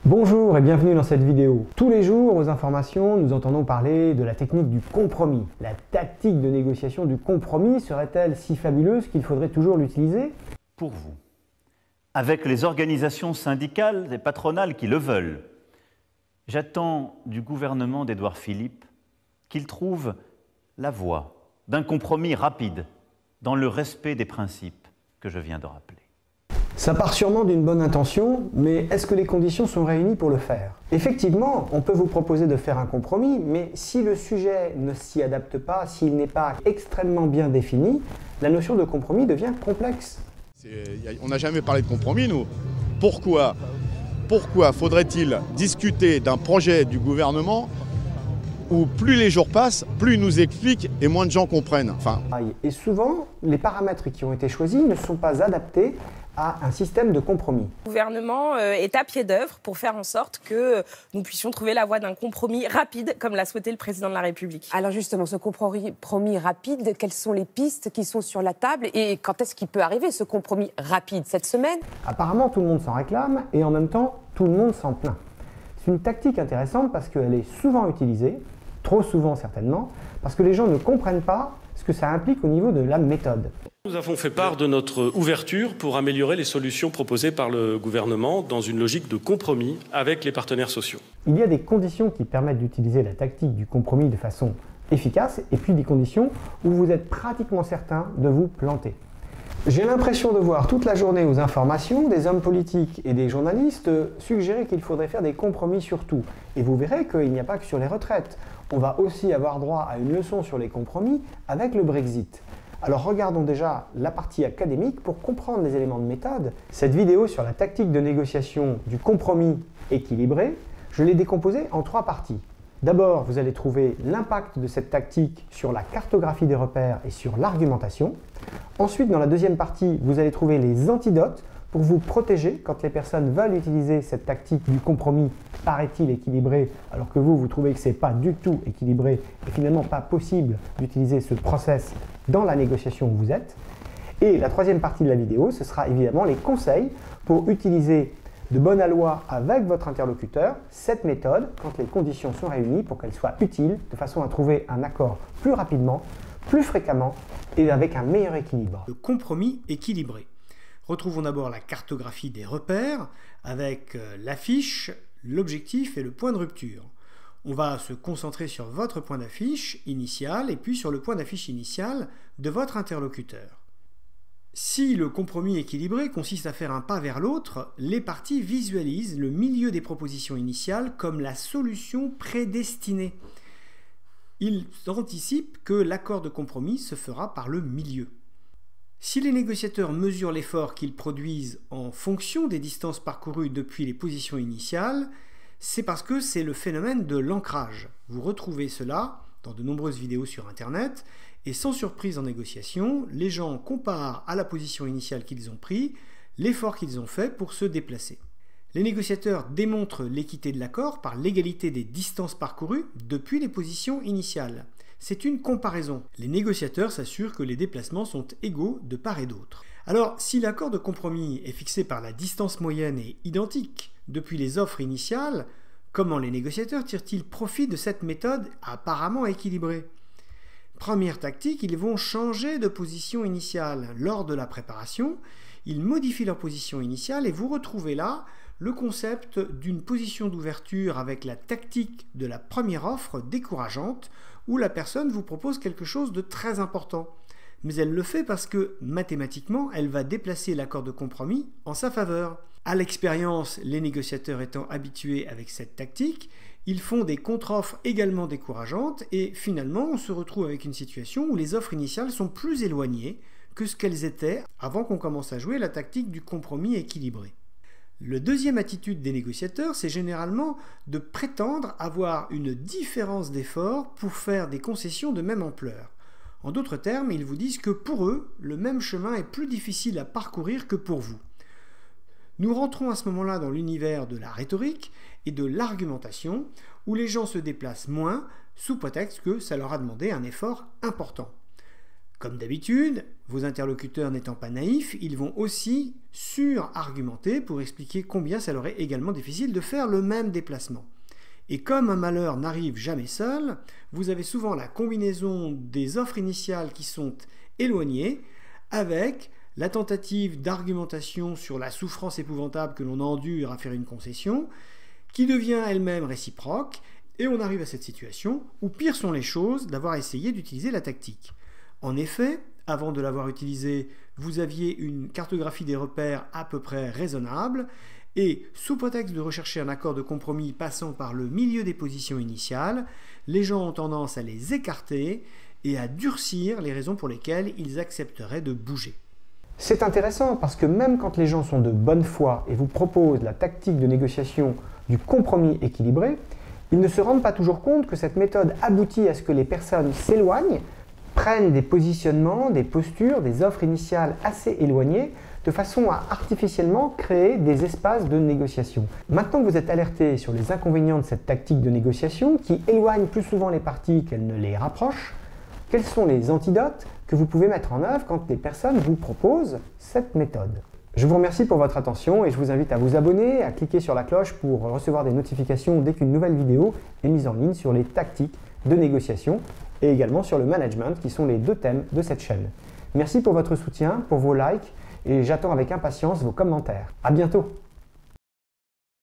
Bonjour et bienvenue dans cette vidéo. Tous les jours aux informations, nous entendons parler de la technique du compromis. La tactique de négociation du compromis serait-elle si fabuleuse qu'il faudrait toujours l'utiliser? Pour vous, avec les organisations syndicales et patronales qui le veulent, j'attends du gouvernement d'Édouard Philippe qu'il trouve la voie d'un compromis rapide dans le respect des principes que je viens de rappeler. Ça part sûrement d'une bonne intention, mais est-ce que les conditions sont réunies pour le faire? Effectivement, on peut vous proposer de faire un compromis, mais si le sujet ne s'y adapte pas, s'il n'est pas extrêmement bien défini, la notion de compromis devient complexe. On n'a jamais parlé de compromis, nous. Pourquoi faudrait-il discuter d'un projet du gouvernement où plus les jours passent, plus ils nous expliquent et moins de gens comprennent. Et souvent, les paramètres qui ont été choisis ne sont pas adaptés à un système de compromis. Le gouvernement est à pied d'œuvre pour faire en sorte que nous puissions trouver la voie d'un compromis rapide, comme l'a souhaité le président de la République. Alors justement, ce compromis rapide, quelles sont les pistes qui sont sur la table et quand est-ce qu'il peut arriver ce compromis rapide? Cette semaine? Apparemment, tout le monde s'en réclame et en même temps, tout le monde s'en plaint. C'est une tactique intéressante parce qu'elle est souvent utilisée, trop souvent certainement, parce que les gens ne comprennent pas ce que ça implique au niveau de la méthode. Nous avons fait part de notre ouverture pour améliorer les solutions proposées par le gouvernement dans une logique de compromis avec les partenaires sociaux. Il y a des conditions qui permettent d'utiliser la tactique du compromis de façon efficace et puis des conditions où vous êtes pratiquement certain de vous planter. J'ai l'impression de voir toute la journée aux informations des hommes politiques et des journalistes suggérer qu'il faudrait faire des compromis sur tout. Et vous verrez qu'il n'y a pas que sur les retraites. On va aussi avoir droit à une leçon sur les compromis avec le Brexit. Alors regardons déjà la partie académique pour comprendre les éléments de méthode. Cette vidéo sur la tactique de négociation du compromis équilibré, je l'ai décomposée en 3 parties. D'abord, vous allez trouver l'impact de cette tactique sur la cartographie des repères et sur l'argumentation. Ensuite, dans la deuxième partie, vous allez trouver les antidotes pour vous protéger quand les personnes veulent utiliser cette tactique du compromis, paraît-il équilibré, alors que vous trouvez que ce n'est pas du tout équilibré et finalement pas possible d'utiliser ce process dans la négociation où vous êtes. Et la troisième partie de la vidéo, ce sera évidemment les conseils pour utiliser de bonne aloi avec votre interlocuteur cette méthode quand les conditions sont réunies pour qu'elle soit utile de façon à trouver un accord plus rapidement, plus fréquemment et avec un meilleur équilibre. Le compromis équilibré. Retrouvons d'abord la cartographie des repères avec l'affiche, l'objectif et le point de rupture. On va se concentrer sur votre point d'affiche initial et puis sur le point d'affiche initial de votre interlocuteur. Si le compromis équilibré consiste à faire un pas vers l'autre, les parties visualisent le milieu des propositions initiales comme la solution prédestinée. Ils anticipent que l'accord de compromis se fera par le milieu. Si les négociateurs mesurent l'effort qu'ils produisent en fonction des distances parcourues depuis les positions initiales, c'est parce que c'est le phénomène de l'ancrage. Vous retrouvez cela dans de nombreuses vidéos sur Internet, et sans surprise en négociation, les gens comparent à la position initiale qu'ils ont prise l'effort qu'ils ont fait pour se déplacer. Les négociateurs démontrent l'équité de l'accord par l'égalité des distances parcourues depuis les positions initiales. C'est une comparaison. Les négociateurs s'assurent que les déplacements sont égaux de part et d'autre. Alors, si l'accord de compromis est fixé par la distance moyenne et identique depuis les offres initiales, comment les négociateurs tirent-ils profit de cette méthode apparemment équilibrée? Première tactique, ils vont changer de position initiale. Lors de la préparation, ils modifient leur position initiale et vous retrouvez là le concept d'une position d'ouverture avec la tactique de la première offre décourageante où la personne vous propose quelque chose de très important. Mais elle le fait parce que, mathématiquement, elle va déplacer l'accord de compromis en sa faveur. À l'expérience, les négociateurs étant habitués avec cette tactique, ils font des contre-offres également décourageantes et finalement, on se retrouve avec une situation où les offres initiales sont plus éloignées que ce qu'elles étaient avant qu'on commence à jouer la tactique du compromis équilibré. La deuxième attitude des négociateurs, c'est généralement de prétendre avoir une différence d'effort pour faire des concessions de même ampleur. En d'autres termes, ils vous disent que pour eux, le même chemin est plus difficile à parcourir que pour vous. Nous rentrons à ce moment-là dans l'univers de la rhétorique et de l'argumentation, où les gens se déplacent moins, sous prétexte que ça leur a demandé un effort important. Comme d'habitude, vos interlocuteurs n'étant pas naïfs, ils vont aussi sur-argumenter pour expliquer combien ça leur est également difficile de faire le même déplacement. Et comme un malheur n'arrive jamais seul, vous avez souvent la combinaison des offres initiales qui sont éloignées avec la tentative d'argumentation sur la souffrance épouvantable que l'on endure à faire une concession, qui devient elle-même réciproque, et on arrive à cette situation où pire sont les choses d'avoir essayé d'utiliser la tactique. En effet, avant de l'avoir utilisée, vous aviez une cartographie des repères à peu près raisonnable, et sous prétexte de rechercher un accord de compromis passant par le milieu des positions initiales, les gens ont tendance à les écarter et à durcir les raisons pour lesquelles ils accepteraient de bouger. C'est intéressant parce que même quand les gens sont de bonne foi et vous proposent la tactique de négociation du compromis équilibré, ils ne se rendent pas toujours compte que cette méthode aboutit à ce que les personnes s'éloignent, prennent des positionnements, des postures, des offres initiales assez éloignées, de façon à artificiellement créer des espaces de négociation. Maintenant que vous êtes alerté sur les inconvénients de cette tactique de négociation, qui éloigne plus souvent les parties qu'elle ne les rapproche, quels sont les antidotes que vous pouvez mettre en œuvre quand les personnes vous proposent cette méthode? Je vous remercie pour votre attention et je vous invite à vous abonner, à cliquer sur la cloche pour recevoir des notifications dès qu'une nouvelle vidéo est mise en ligne sur les tactiques de négociation et également sur le management qui sont les deux thèmes de cette chaîne. Merci pour votre soutien, pour vos likes et j'attends avec impatience vos commentaires. À bientôt!